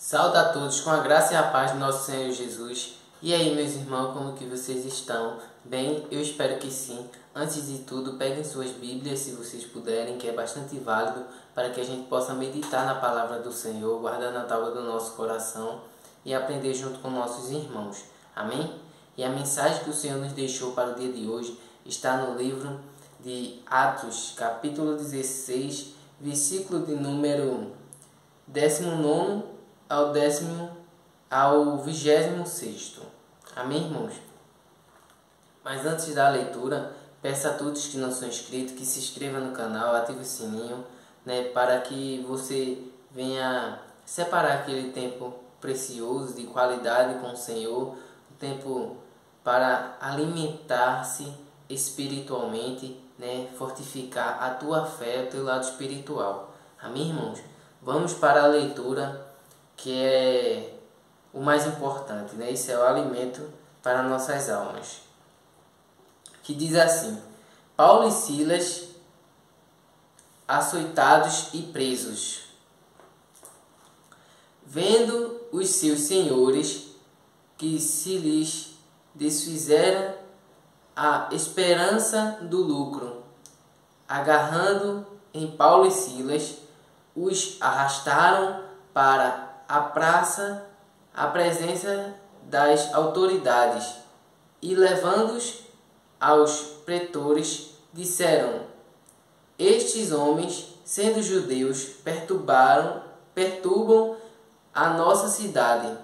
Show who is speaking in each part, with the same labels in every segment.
Speaker 1: Saúde a todos com a graça e a paz do nosso Senhor Jesus. E aí, meus irmãos, como que vocês estão? Bem, eu espero que sim. Antes de tudo, peguem suas Bíblias, se vocês puderem, que é bastante válido, para que a gente possa meditar na palavra do Senhor, guardar na tábua do nosso coração e aprender junto com nossos irmãos. Amém? E a mensagem que o Senhor nos deixou para o dia de hoje está no livro de Atos, capítulo 16, versículo de número 19 ao 26º. Amém, irmãos? Mas antes da leitura, peço a todos que não são inscritos que se inscrevam no canal, ative o sininho, para que você venha separar aquele tempo precioso de qualidade com o Senhor, um tempo para alimentar-se espiritualmente, fortificar a tua fé, o teu lado espiritual. Amém, irmãos? Vamos para a leitura, que é o mais importante, Isso é o alimento para nossas almas. Que diz assim: Paulo e Silas açoitados e presos. Vendo os seus senhores que se lhes desfizera a esperança do lucro, agarrando em Paulo e Silas, os arrastaram para a praça, à presença das autoridades, e levando-os aos pretores, disseram: estes homens, sendo judeus, perturbam a nossa cidade,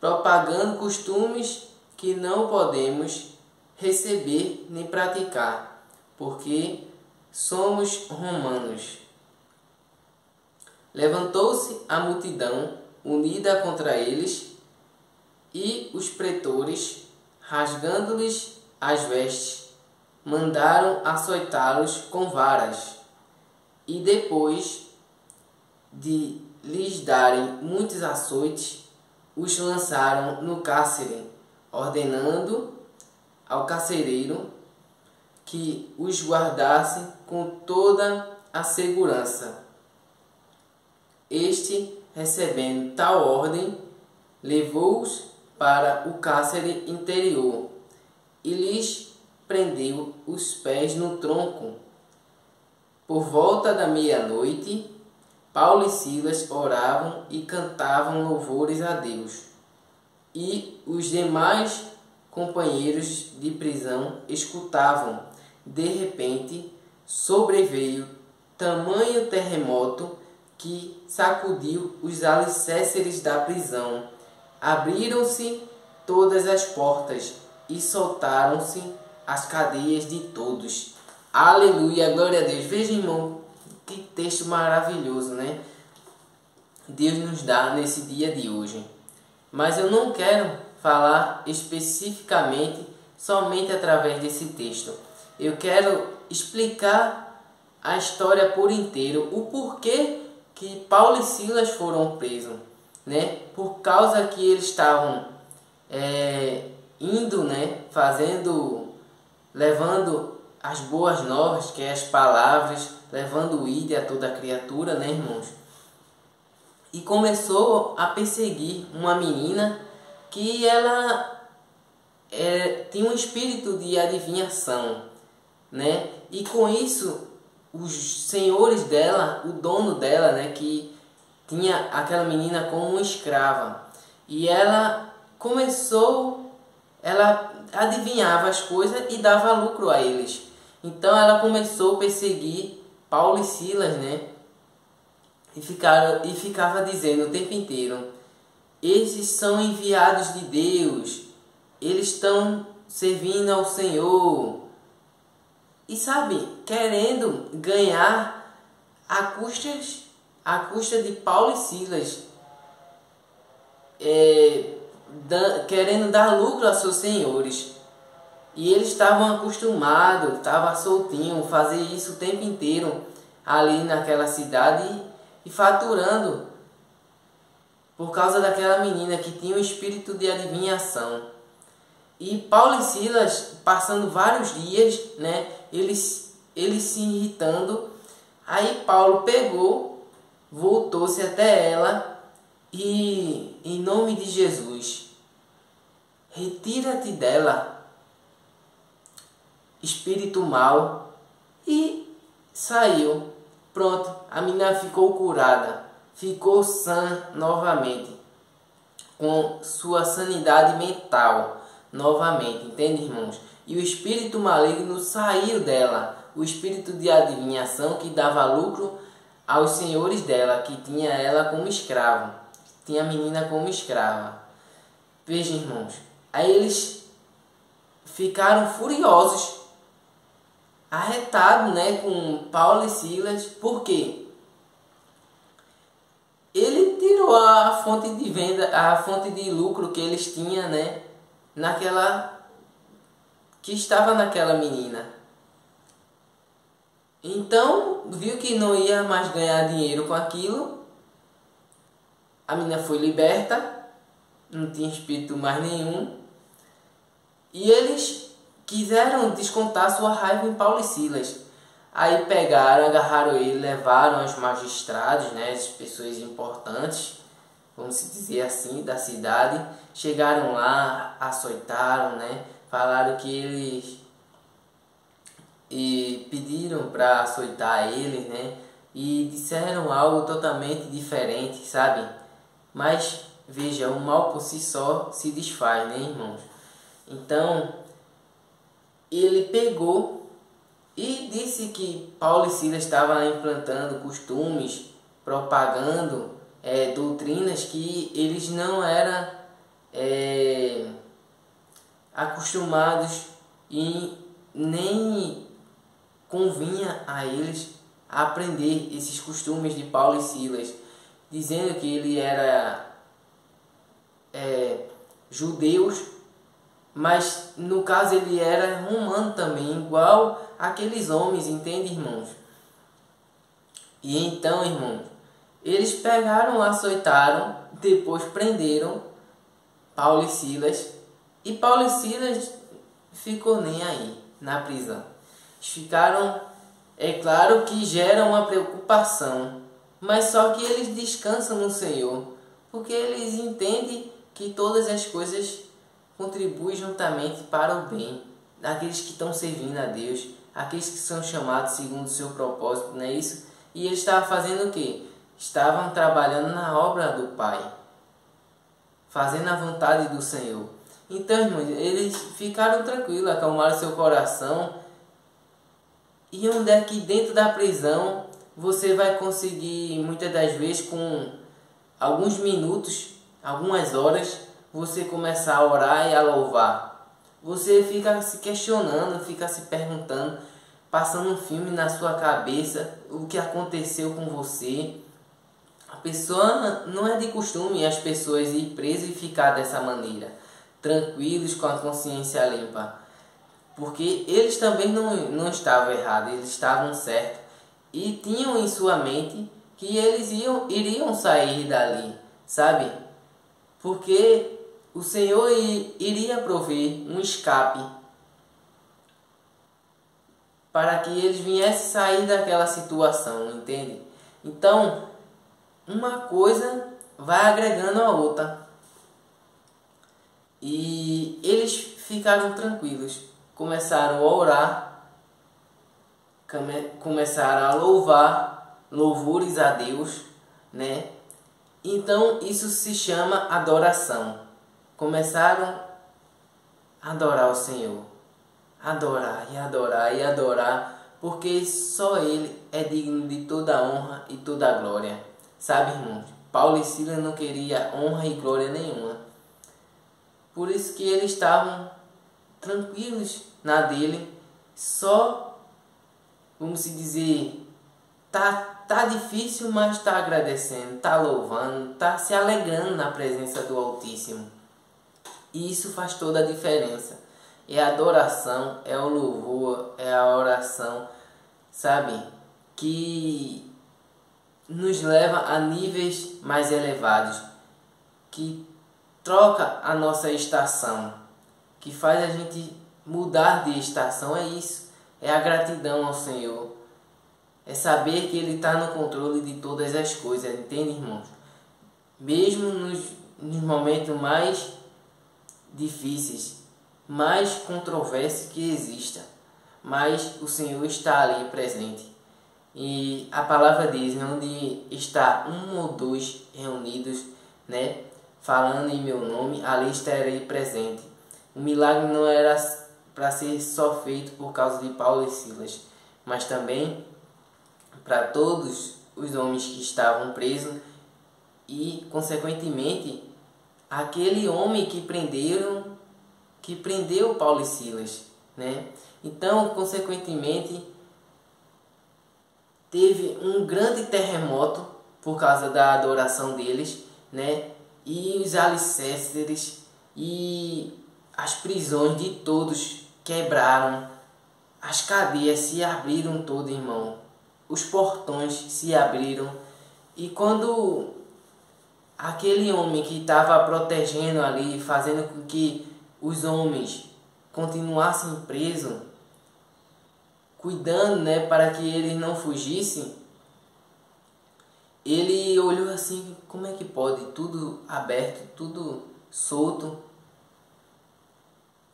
Speaker 1: propagando costumes que não podemos receber nem praticar, porque somos romanos. Levantou-se a multidão unida contra eles, e os pretores, rasgando-lhes as vestes, mandaram açoitá-los com varas, e depois de lhes darem muitos açoites, os lançaram no cárcere, ordenando ao carcereiro que os guardasse com toda a segurança. Este, recebendo tal ordem, levou-os para o cárcere interior e lhes prendeu os pés no tronco. Por volta da meia-noite, Paulo e Silas oravam e cantavam louvores a Deus, e os demais companheiros de prisão escutavam. De repente, sobreveio tamanho terremoto que sacudiu os alicerces da prisão. Abriram-se todas as portas e soltaram-se as cadeias de todos. Aleluia, glória a Deus. Veja, irmão, que texto maravilhoso, Deus nos dá nesse dia de hoje. Mas eu não quero falar especificamente somente através desse texto. Eu quero explicar a história por inteiro, o porquê que Paulo e Silas foram presos, Por causa que eles estavam indo, levando as boas novas, que é as palavras, levando o ide a toda criatura, irmãos? E começou a perseguir uma menina que ela tinha um espírito de adivinhação, E com isso, os senhores dela, o dono dela, que tinha aquela menina como uma escrava, e ela adivinhava as coisas e dava lucro a eles. Então ela começou a perseguir Paulo e Silas, e ficava dizendo o tempo inteiro: esses são enviados de Deus, eles estão servindo ao Senhor. E querendo ganhar a custa de Paulo e Silas, querendo dar lucro a seus senhores. E eles estavam acostumados, estavam soltinhos, fazer isso o tempo inteiro ali naquela cidade e faturando por causa daquela menina que tinha um espírito de adivinhação. E Paulo e Silas, passando vários dias, eles se irritando. Aí Paulo voltou-se até ela e em nome de Jesus, retira-te dela, espírito mau, e saiu. Pronto, a menina ficou curada, ficou sã novamente, com sua sanidade mental novamente, entende, irmãos? E o espírito maligno saiu dela, o espírito de adivinhação que dava lucro aos senhores dela, que tinha ela como escravo, tinha a menina como escrava. Veja, irmãos, aí eles ficaram furiosos, arretados, né, com Paulo e Silas. Por quê? Ele tirou a fonte de venda, a fonte de lucro que eles tinham, né, que estava naquela menina. Então, viu que não ia mais ganhar dinheiro com aquilo. A menina foi liberta, não tinha espírito mais nenhum. E eles quiseram descontar sua raiva em Paulo e Silas. Aí pegaram, agarraram ele, levaram aos magistrados, né, as pessoas importantes, vamos dizer assim, da cidade. Chegaram lá, açoitaram, né, falaram que eles pediram para açoitar ele, né, e disseram algo totalmente diferente, sabe? Mas veja, o mal por si só se desfaz, né, irmãos? Então ele pegou e disse que Paulo e Silas estavam implantando costumes, propagando doutrinas que eles não eram acostumados, e nem convinha a eles aprender esses costumes de Paulo e Silas, dizendo que ele era judeus, mas no caso ele era romano também, igual aqueles homens, entende, irmãos? E então, irmãos, eles pegaram, açoitaram, depois prenderam Paulo e Silas, e Paulo e Silas ficou nem aí na prisão. Eles ficaram, é claro que gera uma preocupação, mas só que eles descansam no Senhor, porque eles entendem que todas as coisas contribuem juntamente para o bem daqueles que estão servindo a Deus, aqueles que são chamados segundo o seu propósito, não é isso? E eles estavam fazendo o quê? Estavam trabalhando na obra do Pai, fazendo a vontade do Senhor. Então, irmãos, eles ficaram tranquilos, acalmaram seu coração. E onde é que dentro da prisão você vai conseguir, muitas das vezes, com alguns minutos, algumas horas, você começar a orar e a louvar? Você fica se questionando, fica se perguntando, passando um filme na sua cabeça, o que aconteceu com você. A pessoa, não é de costume as pessoas ir presas e ficar dessa maneira, tranquilos, com a consciência limpa, porque eles também não estavam errados, eles estavam certos, e tinham em sua mente que eles iriam sair dali, sabe? Porque o Senhor iria prover um escape para que eles viessem sair daquela situação, entende? Então, uma coisa vai agregando a outra. E eles ficaram tranquilos, começaram a orar, começaram a louvar, louvores a Deus, né? Então isso se chama adoração. Começaram a adorar o Senhor, adorar e adorar e adorar, porque só Ele é digno de toda honra e toda glória. Sabe, irmãos, Paulo e Silas não queriam honra e glória nenhuma. Por isso que eles estavam tranquilos na dele, só, vamos dizer, tá difícil, mas tá agradecendo, tá louvando, tá se alegrando na presença do Altíssimo. E isso faz toda a diferença. É a adoração, é o louvor, é a oração, sabe? Que nos leva a níveis mais elevados, que troca a nossa estação, que faz a gente mudar de estação. É isso, é a gratidão ao Senhor, é saber que Ele está no controle de todas as coisas, entende, irmãos? Mesmo nos momentos mais difíceis, mais controversos que exista, mas o Senhor está ali presente. E a palavra diz, onde está um ou dois reunidos, né, falando em meu nome, ali estarei presente. O milagre não era para ser só feito por causa de Paulo e Silas, mas também para todos os homens que estavam presos e, consequentemente, aquele homem que prendeu Paulo e Silas, né? Então, consequentemente, teve um grande terremoto por causa da adoração deles, né? E os alicerces e as prisões de todos quebraram, as cadeias se abriram todas, irmão. Os portões se abriram. E quando aquele homem que estava protegendo ali, fazendo com que os homens continuassem presos, cuidando, né, para que eles não fugissem, ele olhou assim, como é que pode? Tudo aberto, tudo solto.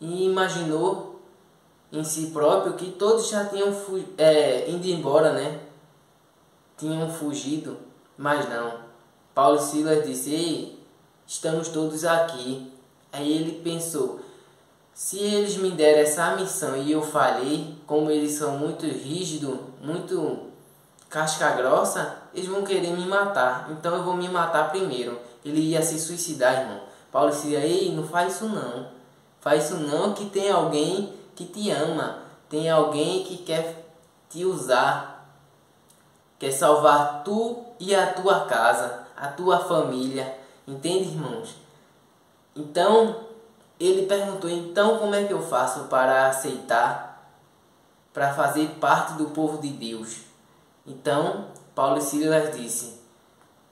Speaker 1: E imaginou em si próprio que todos já tinham ido embora, né? Tinham fugido, mas não. Paulo e Silas disse, ei, estamos todos aqui. Aí ele pensou, se eles me deram essa missão e eu falhei, como eles são muito rígidos, muito casca grossa, eles vão querer me matar. Então eu vou me matar primeiro. Ele ia se suicidar, irmão. Paulo disse, ei, não faz isso não. Faz isso não, que tem alguém que te ama. Tem alguém que quer te usar. Quer salvar tu e a tua casa, a tua família. Entende, irmãos? Então, ele perguntou, então como é que eu faço para aceitar, para fazer parte do povo de Deus? Então, Paulo e Silas disse,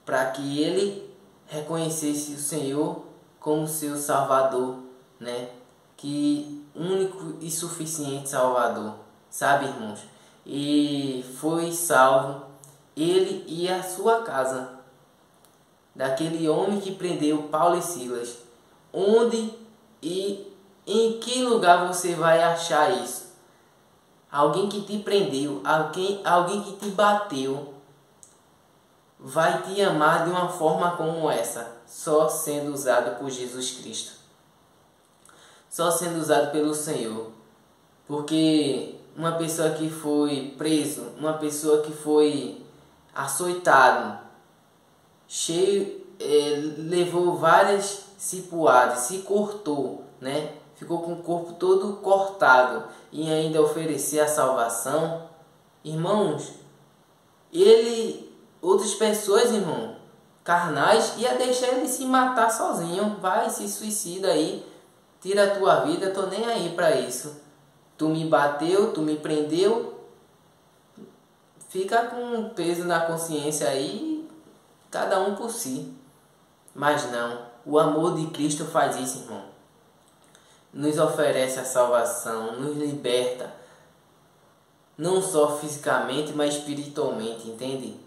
Speaker 1: para que ele reconhecesse o Senhor como seu Salvador, né? Que único e suficiente Salvador, sabe, irmãos? E foi salvo ele e a sua casa daquele homem que prendeu Paulo e Silas. Onde e em que lugar você vai achar isso? Alguém que te prendeu, alguém que te bateu, vai te amar de uma forma como essa, só sendo usado por Jesus Cristo, só sendo usado pelo Senhor. Porque uma pessoa que foi preso, uma pessoa que foi açoitado, levou várias cipuadas, se cortou, né? Ficou com o corpo todo cortado e ainda oferecer a salvação, irmãos, outras pessoas, irmão, carnais, ia deixar ele se matar sozinho. Vai, se suicida aí, tira a tua vida, tô nem aí para isso. Tu me bateu, tu me prendeu, fica com um peso na consciência aí, cada um por si. Mas não, o amor de Cristo faz isso, irmão. Nos oferece a salvação, nos liberta, não só fisicamente, mas espiritualmente, entende?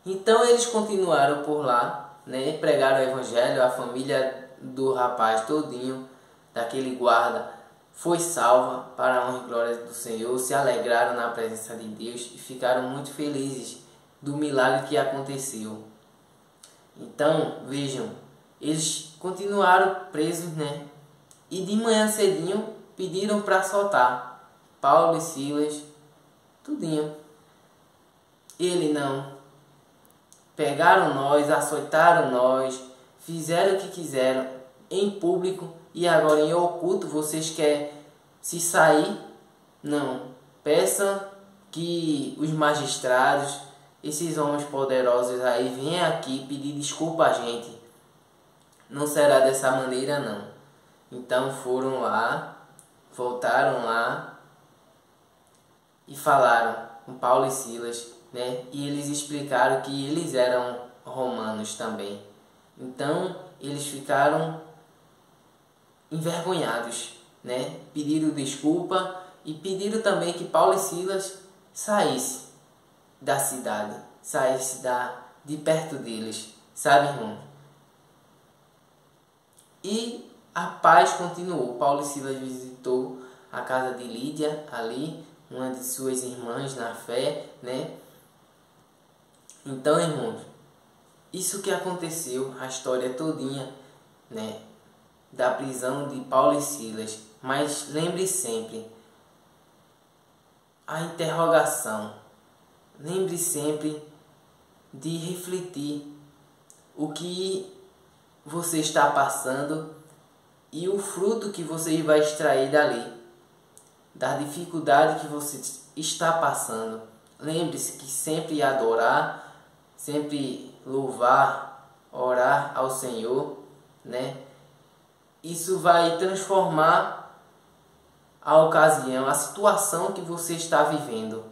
Speaker 1: Então eles continuaram por lá, né? Pregaram o evangelho, a família do rapaz todinho, daquele guarda, foi salva para a honra e glória do Senhor, se alegraram na presença de Deus e ficaram muito felizes do milagre que aconteceu. Então, vejam, eles continuaram presos, né? E de manhã cedinho pediram para soltar Paulo e Silas, tudinho. Ele não. Pegaram nós, açoitaram nós, fizeram o que quiseram em público e agora em oculto vocês querem se sair? Não. Peçam que os magistrados, esses homens poderosos aí, venham aqui pedir desculpa a gente. Não será dessa maneira, não. Então foram lá, voltaram lá e falaram com Paulo e Silas, né? E eles explicaram que eles eram romanos também. Então eles ficaram envergonhados, né? Pediram desculpa e pediram também que Paulo e Silas saíssem da cidade, saíssem de perto deles, sabe, irmão? E a paz continuou. Paulo e Silas visitou a casa de Lídia ali, uma de suas irmãs na fé, né? Então, irmãos, isso que aconteceu, a história todinha, né, da prisão de Paulo e Silas. Mas lembre sempre a interrogação. Lembre sempre de refletir o que você está passando e o fruto que você vai extrair dali, da dificuldade que você está passando. Lembre-se que sempre adorar, sempre louvar, orar ao Senhor, né? Isso vai transformar a ocasião, a situação que você está vivendo.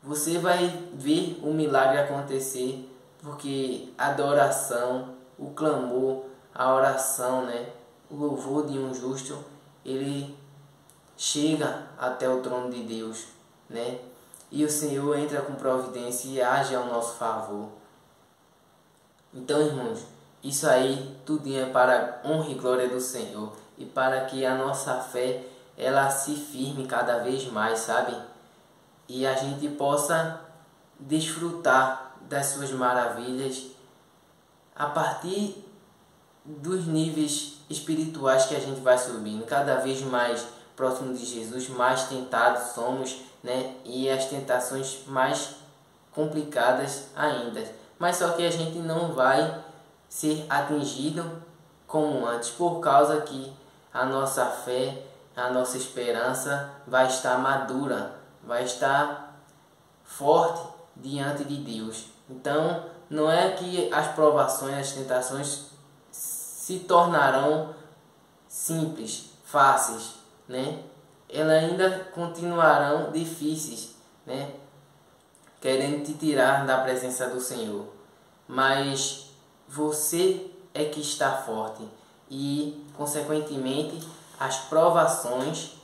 Speaker 1: Você vai ver o milagre acontecer, porque a adoração, o clamor, a oração, né? O louvor de um justo, ele chega até o trono de Deus, né? E o Senhor entra com providência e age ao nosso favor. Então, irmãos, isso aí tudinho é para a honra e glória do Senhor e para que a nossa fé ela se firme cada vez mais, sabe? E a gente possa desfrutar das suas maravilhas a partir dos níveis espirituais que a gente vai subindo, cada vez mais próximo de Jesus, mais tentados somos, né? E as tentações mais complicadas ainda. Mas só que a gente não vai ser atingido como antes, por causa que a nossa fé, a nossa esperança vai estar madura, vai estar forte diante de Deus. Então, não é que as provações, as tentações se tornarão simples, fáceis, né? Elas ainda continuarão difíceis, né? Querendo te tirar da presença do Senhor. Mas você é que está forte e, consequentemente, as provações,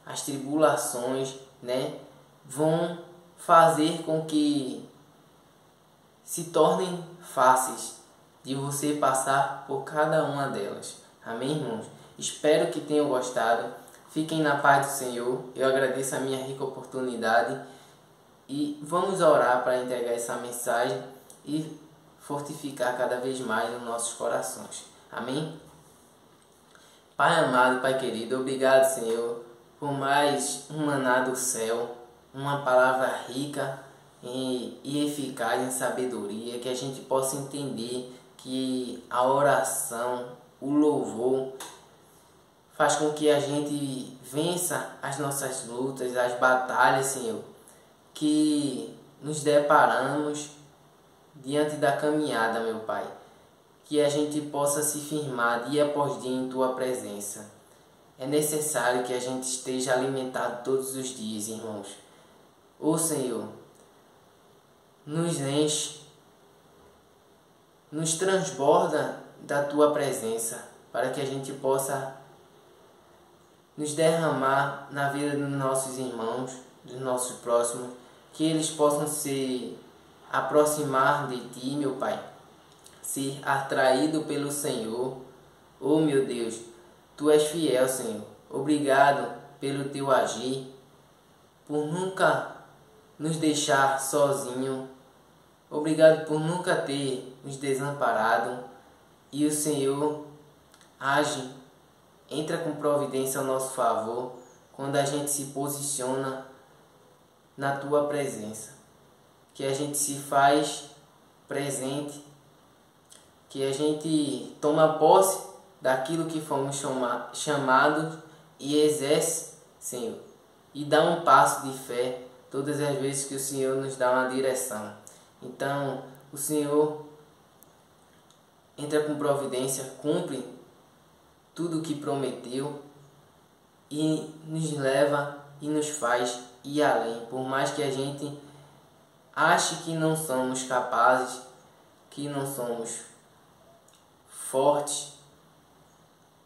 Speaker 1: as tribulações, né, vão fazer com que se tornem fáceis de você passar por cada uma delas. Amém, irmãos? Espero que tenham gostado. Fiquem na paz do Senhor. Eu agradeço a minha rica oportunidade e vamos orar para entregar essa mensagem e fortificar cada vez mais os nossos corações. Amém? Pai amado, Pai querido, obrigado, Senhor, por mais um maná do céu, uma palavra rica e eficaz em sabedoria, que a gente possa entender que a oração, o louvor, faz com que a gente vença as nossas lutas, as batalhas, Senhor, que nos deparamos diante da caminhada, meu Pai. Que a gente possa se firmar dia após dia em Tua presença. É necessário que a gente esteja alimentado todos os dias, irmãos. Ô Senhor, nos enche, nos transborda da Tua presença, para que a gente possa nos derramar na vida dos nossos irmãos, dos nossos próximos, que eles possam se aproximar de Ti, meu Pai, ser atraído pelo Senhor. Oh meu Deus, Tu és fiel, Senhor. Obrigado pelo Teu agir, por nunca nos deixar sozinho. Obrigado por nunca ter nos desamparado. E o Senhor age, entra com providência ao nosso favor quando a gente se posiciona na Tua presença. Que a gente se faz presente, que a gente toma posse daquilo que fomos chamados e exerce, Senhor. E dá um passo de fé todas as vezes que o Senhor nos dá uma direção. Então, o Senhor entra com providência, cumpre tudo o que prometeu e nos leva e nos faz ir além. Por mais que a gente ache que não somos capazes, que não somos fortes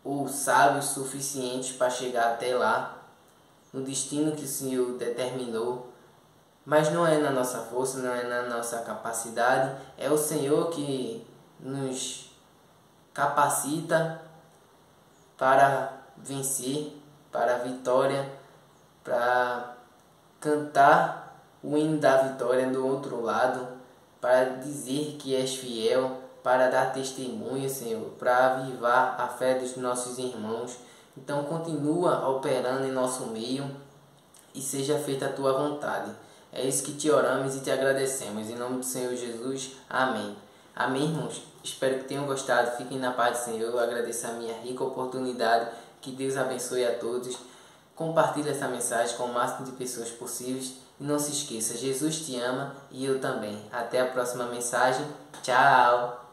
Speaker 1: ou sábios suficientes para chegar até lá, no destino que o Senhor determinou. Mas não é na nossa força, não é na nossa capacidade, é o Senhor que nos capacita para vencer, para a vitória, para cantar o hino da vitória do outro lado, para dizer que és fiel, para dar testemunho, Senhor, para avivar a fé dos nossos irmãos. Então continua operando em nosso meio e seja feita a tua vontade. É isso que te oramos e te agradecemos. Em nome do Senhor Jesus. Amém. Amém, irmãos? Espero que tenham gostado. Fiquem na paz do Senhor. Eu agradeço a minha rica oportunidade. Que Deus abençoe a todos. Compartilhe essa mensagem com o máximo de pessoas possíveis. E não se esqueça, Jesus te ama e eu também. Até a próxima mensagem. Tchau!